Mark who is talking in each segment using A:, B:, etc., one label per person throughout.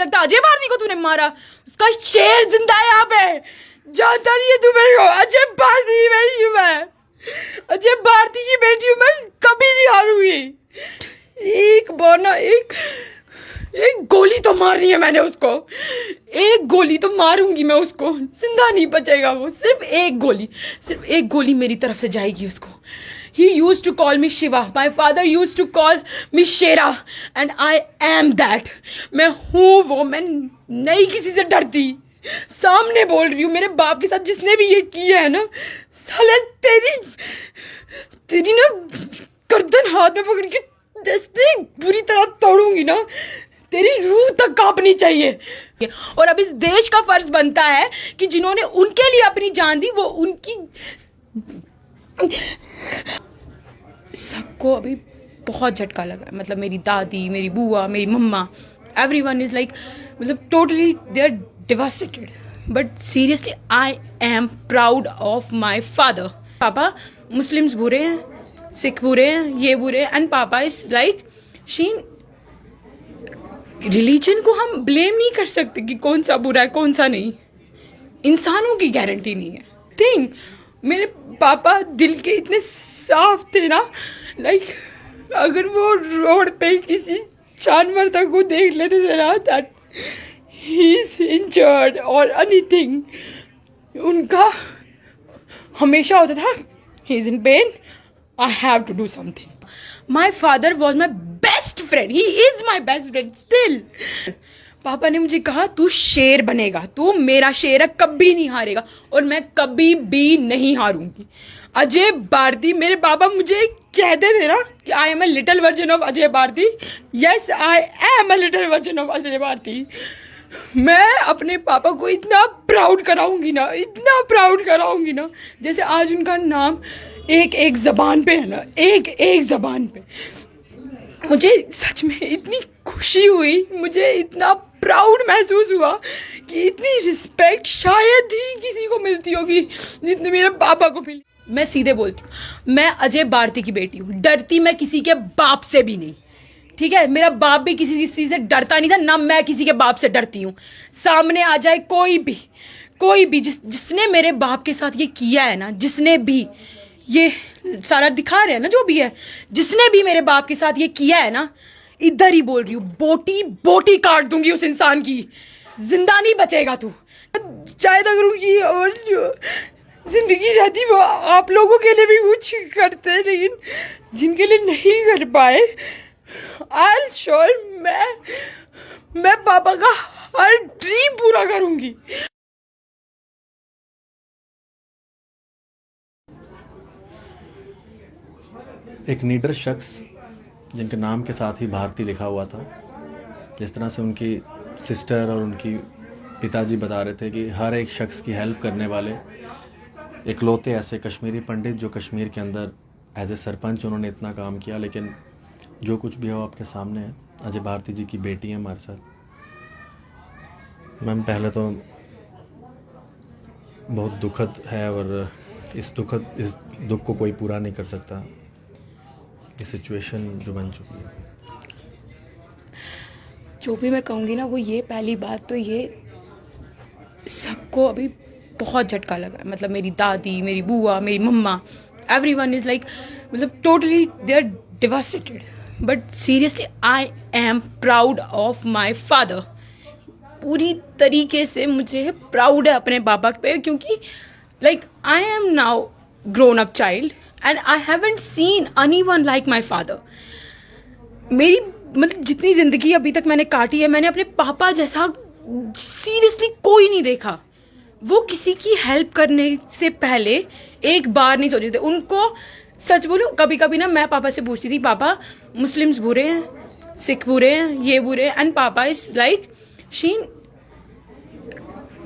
A: लगता है अजय भारती को तूने मारा? उसका शेर जिंदा है यहाँ पे, जानता नहीं है तू मेरे को? अजय भारती की बेटी हूँ मैं, अजय भारती की बेटी हूँ मैं, कभी नहीं हारूंगी। एक बार ना एक गोली तो मारनी है मैंने उसको, एक गोली तो मारूंगी मैं उसको, जिंदा नहीं बचेगा वो। सिर्फ एक गोली मेरी तरफ से जाएगी उसको। He used to call me Shiva. My father used to call me Shera. And I am that. मैं हूँ वो, मैं नहीं किसी से डरती। सामने बोल रही हूँ, मेरे बाप के साथ जिसने भी ये किया है ना, साले तेरी ना गर्दन हाथ में पकड़ के ऐसे बुरी तरह तोड़ूंगी ना, तेरी रूह तक कांपनी चाहिए। और अब इस देश का फर्ज बनता है कि जिन्होंने उनके लिए अपनी जान दी वो उनकी सबको अभी बहुत झटका लगा। मतलब मेरी दादी, मेरी बुआ, मेरी मम्मा, एवरीवन इज लाइक, मतलब totally they are devastated. But seriously I am proud of my father. पापा मुस्लिम्स बुरे हैं, सिख बुरे हैं, ये बुरे हैं, एंड पापा इज लाइक शीन। रिलीजन को हम ब्लेम नहीं कर सकते कि कौन सा बुरा है कौन सा नहीं, इंसानों की गारंटी नहीं है। थिंक मेरे पापा दिल के इतने साफ थे ना, लाइक अगर वो रोड पे किसी जानवर तक को देख लेते थे ना, दैट ही इज इंजर्ड और एनीथिंग, उनका हमेशा होता था he is in pain, I have to do something. My father was my best friend, he is my best friend still. पापा ने मुझे कहा तू शेर बनेगा, तू मेरा शेर है, कभी नहीं हारेगा, और मैं कभी भी नहीं हारूंगी। अजय भारती, मेरे पापा मुझे कहते थे ना कि I am a little version of Ajay Bharti. Yes, I am a little version of Ajay Bharti. मैं अपने पापा को इतना प्राउड कराऊंगी ना, इतना प्राउड कराऊंगी ना, जैसे आज उनका नाम एक जबान पे है ना, एक जबान पे। मुझे सच में इतनी खुशी हुई, मुझे इतना प्राउड महसूस हुआ कि इतनी रिस्पेक्ट शायद ही किसी को मिलती होगी जितने मेरे पापा को मिली। मैं सीधे बोलती हूँ, मैं अजय भारती की बेटी हूँ, डरती मैं किसी के बाप से भी नहीं, ठीक है? मेरा बाप भी किसी चीज़ से डरता नहीं था, ना मैं किसी के बाप से डरती हूँ। सामने आ जाए कोई भी जिसने मेरे बाप के साथ ये किया है ना, जिसने भी ये सारा दिखा रहे हैं ना, जो भी है, जिसने भी मेरे बाप के साथ ये किया है ना, इधर ही बोल रही हूँ, बोटी काट दूंगी उस इंसान की, जिंदा नहीं बचेगा तू। शायद अगर उनकी और जिंदगी रहती वो आप लोगों के लिए भी कुछ करते, लेकिन जिनके लिए नहीं कर पाए, आई एम श्योर मैं पापा का हर ड्रीम पूरा करूंगी।
B: एक नीडर शख्स जिनके नाम के साथ ही भारती लिखा हुआ था, जिस तरह से उनकी सिस्टर और उनकी पिताजी बता रहे थे कि हर एक शख्स की हेल्प करने वाले इकलौते ऐसे कश्मीरी पंडित, जो कश्मीर के अंदर एज ए सरपंच उन्होंने इतना काम किया। लेकिन जो कुछ भी हो आपके सामने है, अजय भारती जी की बेटी है हमारे साथ। मैम, पहले तो बहुत दुखद है, और इस दुख को कोई पूरा नहीं कर सकता, ये सिचुएशन जो बन चुकी है।
A: जो भी मैं कहूँगी ना, वो ये पहली बात तो ये सबको अभी बहुत झटका लगा। मतलब मेरी दादी, मेरी बुआ, मेरी मम्मा, एवरीवन इज लाइक, मतलब totally they are devastated. But seriously I am proud of my father. पूरी तरीके से मुझे प्राउड है अपने पापा पे, क्योंकि like I am now grown up child and I haven't seen anyone like my father. मेरी मतलब जितनी ज़िंदगी अभी तक मैंने काटी है, मैंने अपने पापा जैसा सीरियसली कोई नहीं देखा। वो किसी की हेल्प करने से पहले एक बार नहीं सोचते थे। उनको सच बोलूं, कभी कभी ना मैं पापा से पूछती थी, पापा मुस्लिम्स बुरे हैं, सिख बुरे हैं, ये बुरे हैं, एंड पापा इज लाइक शीन।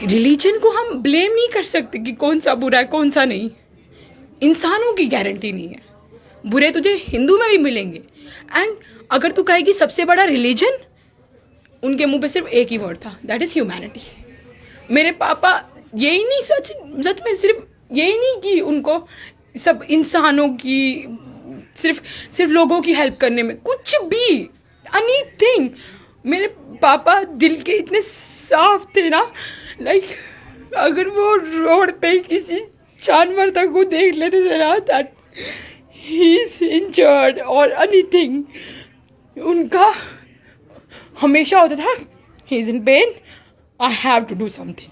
A: रिलीजन को हम ब्लेम नहीं कर सकते कि कौन सा बुरा है कौन सा नहीं, इंसानों की गारंटी नहीं है। बुरे तुझे हिंदू में भी मिलेंगे, एंड अगर तू कहेगी सबसे बड़ा रिलीजन, उनके मुंह पे सिर्फ एक ही वर्ड था, दैट इज ह्यूमैनिटी। मेरे पापा यही नहीं, सच में सिर्फ यही नहीं कि उनको सब इंसानों की सिर्फ लोगों की हेल्प करने में, कुछ भी एनीथिंग, मेरे पापा दिल के इतने साफ थे ना, लाइक अगर वो रोड पे किसी जानवर तक को देख लेते थे ना, दैट ही इज इंजर्ड और एनीथिंग, उनका हमेशा होता था he is in pain, I have to do something,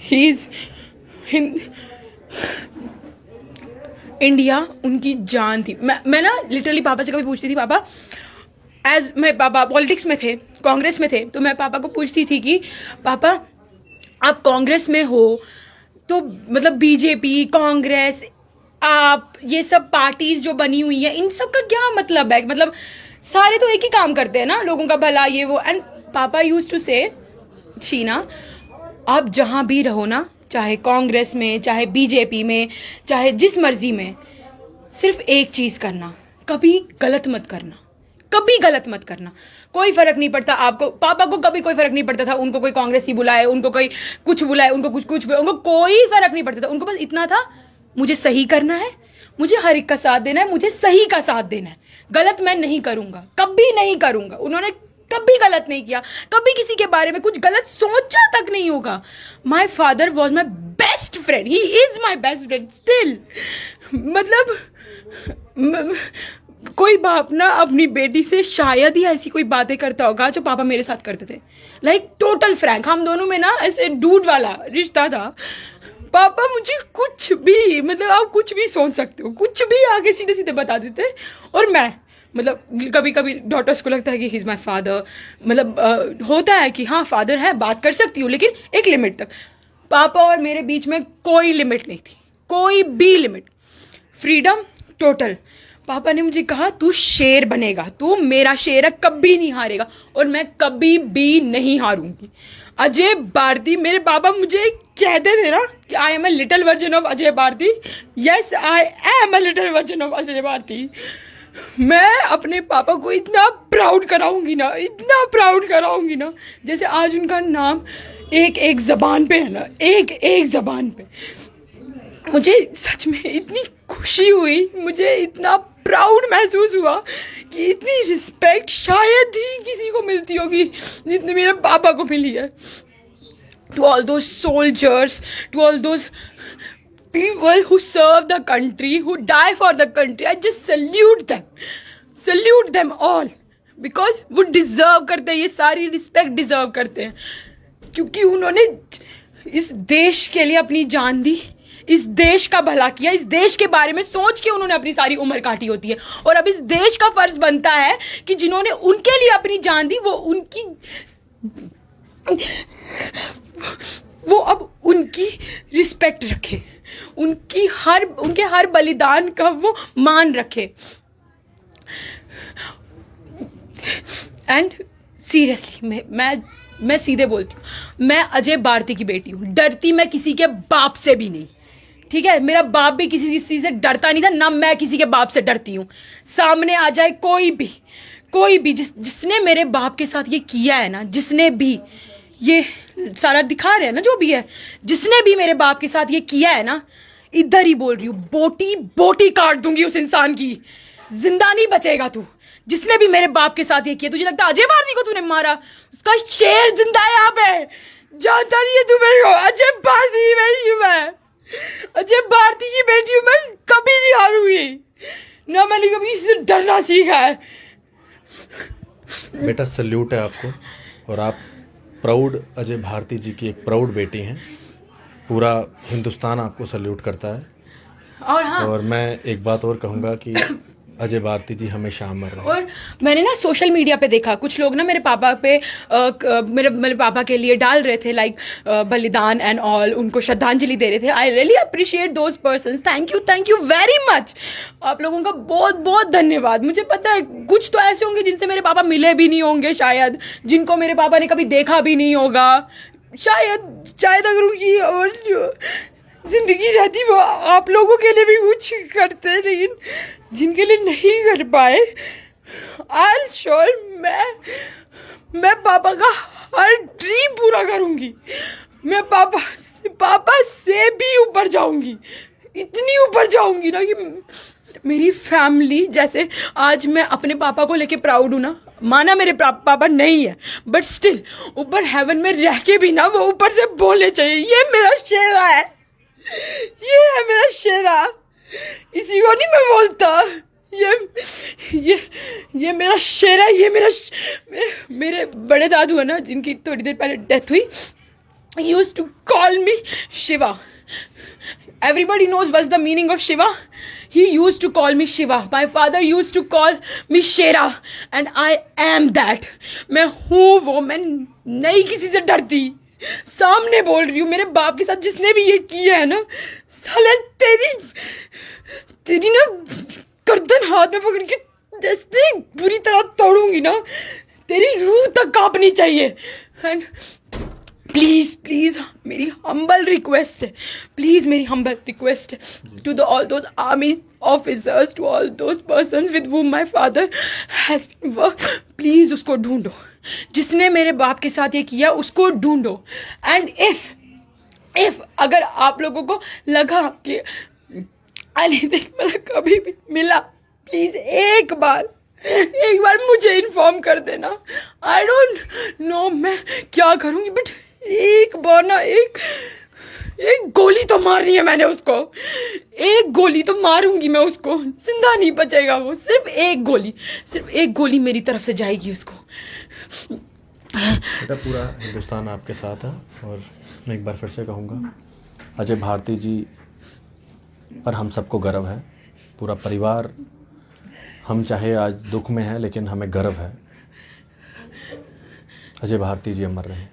A: he is India उनकी जान थी। मैं ना लिटरली पापा से कभी पूछती थी, पापा एज मैं पापा पॉलिटिक्स में थे, कांग्रेस में थे, तो मैं पापा को पूछती थी कि पापा आप कांग्रेस में हो तो मतलब बीजेपी, कांग्रेस, आप ये सब पार्टीज जो बनी हुई है इन सब का क्या मतलब है, मतलब सारे तो एक ही काम करते हैं ना, लोगों का भला ये वो। एंड पापा यूज्ड टू से, शीना आप जहाँ भी रहो ना, चाहे कांग्रेस में, चाहे बीजेपी में, चाहे जिस मर्जी में, सिर्फ एक चीज़ करना, कभी गलत मत करना, कभी गलत मत करना, कोई फर्क नहीं पड़ता आपको। पापा को कभी कोई फर्क नहीं पड़ता था, उनको कोई कांग्रेसी बुलाए, उनको कोई कुछ बुलाए, उनको कुछ उनको कोई फर्क नहीं पड़ता था, उनको बस इतना था मुझे सही करना है, मुझे हर एक का साथ देना है, मुझे सही का साथ देना है, गलत मैं नहीं करूंगा, कभी नहीं करूंगा। उन्होंने कभी गलत नहीं किया, कभी किसी के बारे में कुछ गलत सोचा तक नहीं होगा। माई father was my best friend, he is my best friend still. मतलब कोई बाप ना अपनी बेटी से शायद ही ऐसी कोई बातें करता होगा जो पापा मेरे साथ करते थे, लाइक टोटल फ्रैंक, हम दोनों में ना ऐसे डूड वाला रिश्ता था। पापा मुझे कुछ भी, मतलब आप कुछ भी सोच सकते हो, कुछ भी आगे सीधे सीधे बता देते। और मैं मतलब कभी कभी डॉटर्स को लगता है कि ही इज़ माई फादर, मतलब होता है कि हाँ फादर है, बात कर सकती हूँ, लेकिन एक लिमिट तक। पापा और मेरे बीच में कोई लिमिट नहीं थी, कोई भी लिमिट, फ्रीडम टोटल। पापा ने मुझे कहा तू शेर बनेगा, तू मेरा शेर है, कभी नहीं हारेगा, और मैं कभी भी नहीं हारूंगी। अजय भारती, मेरे पापा मुझे कहते थे ना कि I am a little version of Ajay Bharti. Yes I am a little version of Ajay Bharti. मैं अपने पापा को इतना प्राउड कराऊंगी ना, इतना प्राउड कराऊंगी ना, जैसे आज उनका नाम एक एक ज़बान पे है ना, एक एक ज़बान पे। मुझे सच में इतनी खुशी हुई, मुझे इतना प्राउड महसूस हुआ कि इतनी रिस्पेक्ट शायद ही किसी को मिलती होगी जितनी मेरे पापा को मिली है। To all those soldiers, to all those people who serve the country, who die for the country, I just salute them all, because वो deserve करते हैं, ये सारी respect deserve करते हैं, क्योंकि उन्होंने इस देश के लिए अपनी जान दी, इस देश का भला किया, इस देश के बारे में सोच के उन्होंने अपनी सारी उम्र काटी होती है। और अब इस देश का फर्ज बनता है कि जिन्होंने उनके लिए अपनी जान दी, वो अब उनकी रिस्पेक्ट रखे, उनके हर बलिदान का वो मान रखे। एंड सीरियसली मैं सीधे बोलती हूँ, मैं अजय भारती की बेटी हूँ, डरती मैं किसी के बाप से भी नहीं, ठीक है? मेरा बाप भी किसी चीज़ से डरता नहीं था, ना मैं किसी के बाप से डरती हूँ। सामने आ जाए कोई भी जिसने मेरे बाप के साथ ये किया है ना, जिसने भी ये सारा दिखा रहे हैं ना, जो भी है, जिसने भी मेरे बाप के साथ ये किया है ना, इधर ही बोल रही हूँ, बोटी काट दूंगी उस इंसान की, जिंदा नहीं बचेगा तू। जिसने भी मेरे बाप के साथ ये किया, तुझे लगता है अजय भारती को तूने मारा? उसका शेर जिंदा है यहाँ पे, जानता नहीं है तू मेरे को? अजय भारती की बेटी हूँ मैं, अजय भारती की बेटी हूँ मैं, कभी नहीं हारूंगी, ना मैंने कभी इससे डरना सीखा है।
B: बेटा सल्यूट है आपको, और आप प्राउड अजय भारती जी की एक प्राउड बेटी हैं। पूरा हिंदुस्तान आपको सल्यूट करता है।
A: और हाँ,
B: और मैं एक बात और कहूँगा कि अजय भारती जी हमेशा अमर रहे।
A: और मैंने ना सोशल मीडिया पे देखा, कुछ लोग ना मेरे पापा पे मेरे पापा के लिए डाल रहे थे लाइक बलिदान एंड ऑल, उनको श्रद्धांजलि दे रहे थे। I really appreciate those persons, thank you very much. आप लोगों का बहुत बहुत धन्यवाद। मुझे पता है कुछ तो ऐसे होंगे जिनसे मेरे पापा मिले भी नहीं होंगे, शायद जिनको मेरे पापा ने कभी देखा भी नहीं होगा, शायद अगर उनकी और जिंदगी रहती वो आप लोगों के लिए भी कुछ करते, लेकिन जिनके लिए नहीं कर पाए, आई श्योर मैं पापा का हर ड्रीम पूरा करूंगी। मैं पापा से भी ऊपर जाऊंगी, इतनी ऊपर जाऊंगी ना कि मेरी फैमिली, जैसे आज मैं अपने पापा को लेके प्राउड हूँ ना, माना मेरे पापा नहीं है, बट स्टिल ऊपर हेवन में रह के भी ना वो ऊपर से बोलने चाहिए, ये मेरा शेरा है, ये है मेरा शेरा, इसी को नहीं मैं बोलता, ये मेरा शेरा, ये मेरे बड़े दादू है ना, जिनकी थोड़ी देर पहले डेथ हुई, he used to call me Shiva. Everybody knows what's the meaning of Shiva. He used to call me Shiva. My father used to call me Shera, and I am that. मैं हूँ वो, मैं नहीं किसी से डरती, सामने बोल रही हूँ। मेरे बाप के साथ जिसने भी ये किया है ना, साले तेरी ना गर्दन हाथ में पकड़ के जैसे बुरी तरह तोड़ूंगी ना, तेरी रूह तक कांपनी चाहिए। एंड प्लीज़ प्लीज़ मेरी हम्बल रिक्वेस्ट है, प्लीज़ मेरी हम्बल रिक्वेस्ट है to the all those army officers, to all those persons with whom my father has been work, please उसको ढूंढो, जिसने मेरे बाप के साथ ये किया उसको ढूंढो। एंड इफ़ अगर आप लोगों को लगा कि अली देखमला कभी भी मिला, प्लीज़ एक बार मुझे इन्फॉर्म कर देना। आई डोंट नो मैं क्या करूँगी, बट एक बार ना एक गोली तो मारनी है मैंने उसको, एक गोली तो मारूंगी मैं उसको, जिंदा नहीं बचेगा वो, सिर्फ एक गोली मेरी तरफ से जाएगी उसको।
B: बेटा पूरा हिंदुस्तान आपके साथ है, और मैं एक बार फिर से कहूँगा, अजय भारती जी पर हम सबको गर्व है, पूरा परिवार, हम चाहे आज दुख में हैं लेकिन हमें गर्व है। अजय भारती जी अमर रहे।